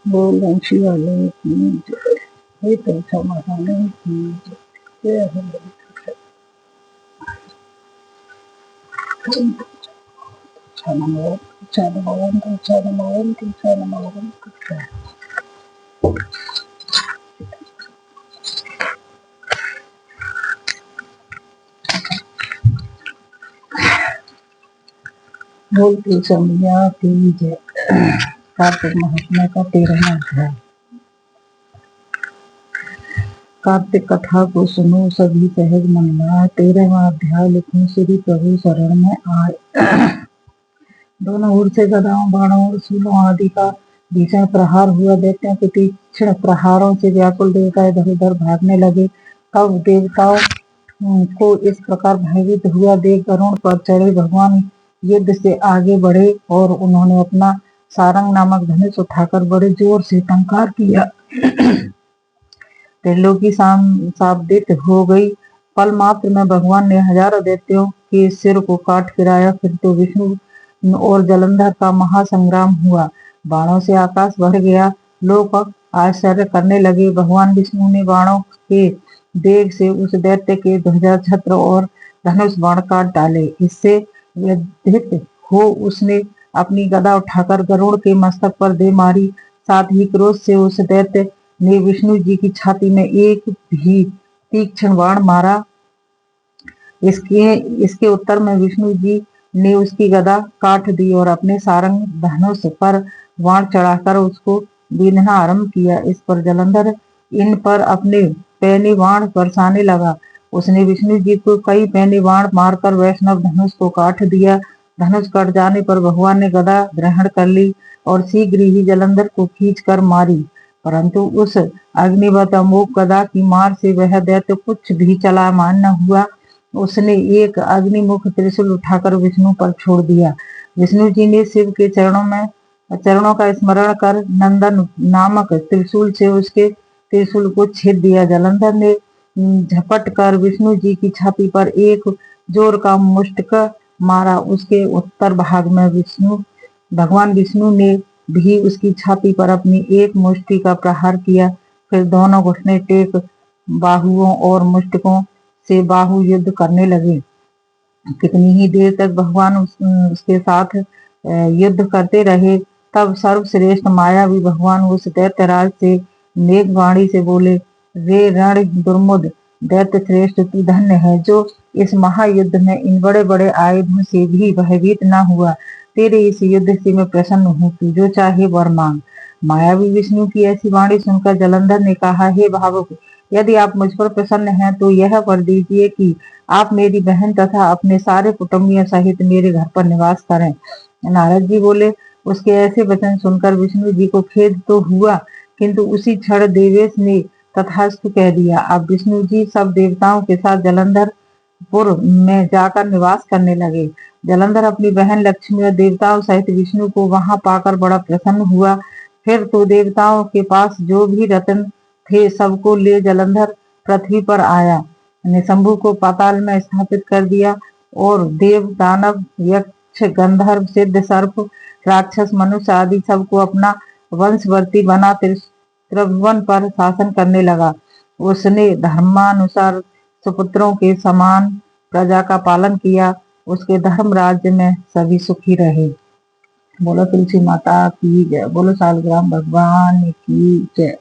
बोल वंशी वाले की जय। हे पैसा महाने की जय। बोलती समया की जय। कार्तिक महात्मा का 13वां अध्याय। कार्तिक कथा को सुनो सभी सहज मनना। 13वां अध्याय लिखूं श्री प्रभु शरण में आए। दोनों ओर से गदाओं बाणों और शूलों आदि का भीषण प्रहार हुआ। दैत्यों के तीक्ष्ण प्रहारों से व्याकुल देवता इधर उधर भागने लगे। तब देवताओं को इस प्रकार भयभीत हुआ देख गरुड़ पर चढ़े भगवान युद्ध से आगे बढ़े और उन्होंने अपना सारंग नामक धनुष उठाकर बड़े जोर से टंकार किया। त्रिलोकी शाब्दित हो गई। पल मात्र में भगवान ने हजारों दैत्यों के सिर को काट गिराया। फिर तो विष्णु और जलंधर का महासंग्राम हुआ। बाणों से आकाश भर गया। लोग आश्चर्य करने लगे। भगवान विष्णु ने बाणों के वेग से उस दैत्य के ध्वजा छत्र और धनुष बाण काट डाले। इससे व्यथित हो उसने अपनी गदा उठाकर गरुड़ के मस्तक पर दे मारी। साथ ही क्रोध से उस दैत्य ने विष्णु जी की छाती में एक भी तीक्ष्ण बाण मारा। इसके उत्तर में विष्णु जी ने उसकी गदा काट दी और अपने सारंग धनुष पर बाण चढ़ाकर उसको बीधना आरंभ किया। इस पर जलंधर इन पर अपने पैने बाण बरसाने लगा। उसने विष्णु जी को कई पैने बाण मारकर वैष्णव धनुष को काट दिया। धनुष कट जाने पर भगवान ने गदा ग्रहण कर ली और शीघ्र ही जलंधर को खींच कर मारी। परंतु उस अग्निवत अमोघ गदा की मार से वह दैत्य कुछ भी चलायमान न हुआ। उसने एक अग्निमुख त्रिशूल उठाकर विष्णु पर छोड़ दिया। विष्णु जी ने शिव के चरणों का स्मरण कर नंदन नामक त्रिशूल से उसके त्रिशूल को छेद दिया। जलंधर ने झपट कर विष्णु जी की छाती पर एक जोर का मुष्टक मारा। उसके उत्तर भाग में भगवान विष्णु ने भी उसकी छाती पर अपनी एक मुष्टि का प्रहार किया। फिर दोनों घुटने टेक बाहुओं और मुष्टिकों से बाहु युद्ध करने लगे। कितनी ही देर तक भगवान उसके साथ युद्ध करते रहे। तब सर्वश्रेष्ठ मायावी भगवान उस दैत्यराज से मेघवाणी से बोले, रे रण दुर्मुद दैत्य श्रेष्ठ, तू धन्य है जो इस महायुद्ध में इन बड़े बड़े आयुधों से भी भयभीत न हुआ। तेरे इस युद्ध से मैं प्रसन्न हूँ, तू जो चाहे वर मांग। मायावी विष्णु की ऐसी वाणी सुनकर जलंधर ने कहा, हे भावुक, यदि आप मुझ पर प्रसन्न हैं तो यह वर दीजिए कि आप मेरी बहन तथा अपने सारे कुटुंबियों सहित मेरे घर पर निवास करें। नारद जी बोले, उसके ऐसे वचन सुनकर विष्णु जी को खेद तो हुआ, किंतु उसी क्षण देवेश ने तथास्तु कह दिया। अब विष्णु जी सब देवताओं के साथ जलंधरपुर में जाकर निवास करने लगे। जलंधर अपनी बहन लक्ष्मी और देवताओं सहित विष्णु को वहां पाकर बड़ा प्रसन्न हुआ। फिर तो देवताओं के पास जो भी रत्न थे सबको ले जलंधर पृथ्वी पर आया। निशंभु को पाताल में स्थापित कर दिया और देव दानव यक्ष गंधर्व सिद्ध सर्प राक्षस मनुष्य आदि सबको अपना वंशवर्ती बना त्रिभुवन पर शासन करने लगा। उसने धर्मानुसार सुपुत्रों के समान प्रजा का पालन किया। उसके धर्म राज्य में सभी सुखी रहे। बोलो तुलसी माता की जय। बोलो सालग्राम भगवान की जय।